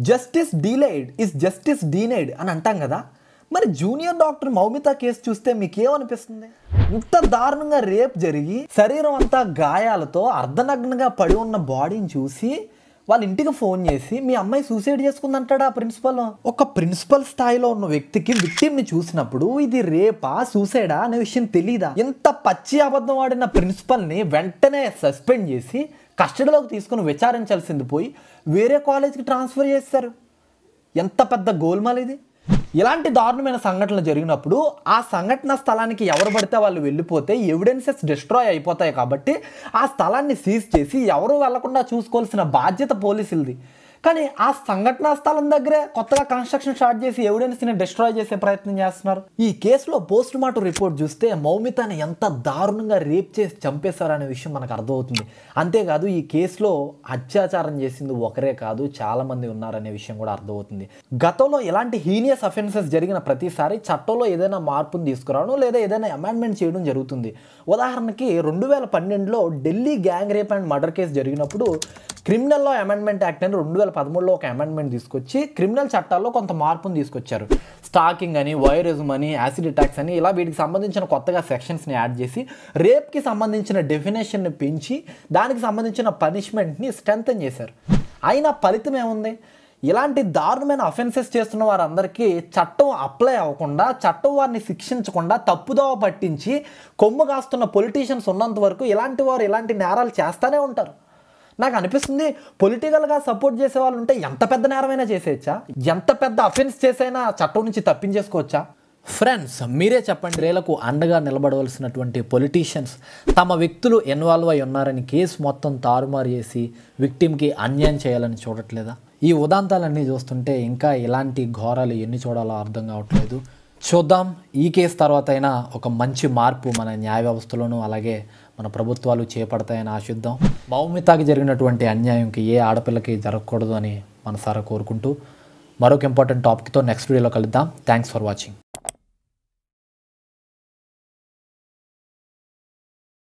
Justice delayed is justice denied అని అంటాం కదా. మరి జూనియర్ డాక్టర్ మౌమిత కేసు చూస్తే మీకేమనిపిస్తుంది? ఇంత దారుణంగా రేప్ జరిగి శరీరం అంతా గాయాలతో అర్ధనగ్నంగా పడి ఉన్న బాడీని చూసి వాళ్ళ ఇంటికి ఫోన్ చేసి మీ అమ్మాయి సూసైడ్ చేసుకుందంటాడా ప్రిన్సిపల్? ఒక ప్రిన్సిపల్ స్థాయిలో ఉన్న వ్యక్తికి విక్టిమ్ని చూసినప్పుడు ఇది రేపా సూసైడా అనే విషయం తెలీదా? ఇంత పచ్చి అబద్ధం ఆడిన ప్రిన్సిపల్ని వెంటనే సస్పెండ్ చేసి కస్టడీలోకి తీసుకుని విచారించాల్సింది పోయి వేరే కాలేజ్కి ట్రాన్స్ఫర్ చేస్తారు. ఎంత పెద్ద గోల్మాల్ ఇది! ఇలాంటి దారుణమైన సంఘటనలు జరిగినప్పుడు ఆ సంఘటన స్థలానికి ఎవరు పడితే వాళ్ళు వెళ్ళిపోతే ఎవిడెన్సెస్ డిస్ట్రాయ్ అయిపోతాయి. కాబట్టి ఆ స్థలాన్ని సీజ్ చేసి ఎవరు వెళ్లకుండా చూసుకోవాల్సిన బాధ్యత పోలీసులది. కానీ ఆ సంఘటనా స్థలం దగ్గరే కొత్తగా కన్స్ట్రక్షన్ స్టార్ట్ చేసి ఎవిడెన్స్ని డిస్ట్రాయ్ చేసే ప్రయత్నం చేస్తున్నారు. ఈ కేసులో పోస్ట్ మార్టం రిపోర్ట్ చూస్తే మౌమితని ఎంత దారుణంగా రేప్ చేసి చంపేశారనే విషయం మనకు అర్థమవుతుంది. అంతేకాదు ఈ కేసులో అత్యాచారం చేసింది ఒకరే కాదు, చాలా మంది ఉన్నారనే విషయం కూడా అర్థమవుతుంది. గతంలో ఇలాంటి హీనియస్ అఫెన్సెస్ జరిగిన ప్రతిసారి చట్టంలో ఏదైనా మార్పును తీసుకురావడం లేదా ఏదైనా అమెండ్మెంట్ చేయడం జరుగుతుంది. ఉదాహరణకి 2012లో Delhi gang rape and murder case జరిగినప్పుడు క్రిమినల్ లా అమెండ్మెంట్ యాక్ట్ అని 2013లో ఒక అమెండ్మెంట్ తీసుకొచ్చి క్రిమినల్ చట్టాల్లో కొంత మార్పును తీసుకొచ్చారు. స్టాకింగ్ అని, వైరిజం అని, యాసిడ్ అటాక్స్ అని ఇలా వీటికి సంబంధించిన కొత్తగా సెక్షన్స్ని యాడ్ చేసి రేప్కి సంబంధించిన డెఫినేషన్ని పెంచి దానికి సంబంధించిన పనిష్మెంట్ని స్ట్రెంథెన్ చేశారు. అయినా ఫలితం ఏముంది? ఇలాంటి దారుణమైన అఫెన్సెస్ చేస్తున్న వారందరికీ చట్టం అప్లై అవ్వకుండా, చట్టం వారిని శిక్షించకుండా తప్పుదోవ పట్టించి కొమ్ము కాస్తున్న పొలిటీషియన్స్ ఉన్నంత వరకు ఇలాంటి వారు ఇలాంటి నేరాలు చేస్తూనే ఉంటారు. నాకు అనిపిస్తుంది పొలిటికల్గా సపోర్ట్ చేసే వాళ్ళు ఉంటే ఎంత పెద్ద నేరమైనా చేసేయచ్చా? ఎంత పెద్ద అఫెన్స్ చేసైనా చట్టం నుంచి తప్పించేసుకోవచ్చా? ఫ్రెండ్స్, మీరే చెప్పండి. రేలకు అండగా నిలబడవలసినటువంటి పొలిటీషియన్స్ తమ వ్యక్తులు ఇన్వాల్వ్ అయి ఉన్నారని కేసు మొత్తం తారుమారు చేసి విక్టిమ్కి అన్యాయం చేయాలని చూడట్లేదా? ఈ ఉదాంతాలన్నీ చూస్తుంటే ఇంకా ఇలాంటి ఘోరాలు ఎన్ని చూడాలో అర్థం కావట్లేదు. చూద్దాం, ఈ కేసు తర్వాత అయినా ఒక మంచి మార్పు మన న్యాయ వ్యవస్థలోనూ అలాగే మన ప్రభుత్వాలు చేపడతాయని ఆశిద్దాం. మౌమితకి జరిగినటువంటి అన్యాయంకి ఏ ఆడపిల్లకి జరగకూడదు అని మనసారా కోరుకుంటూ మరొక ఇంపార్టెంట్ టాపిక్తో నెక్స్ట్ వీడియోలో కలుద్దాం. Thanks for watching.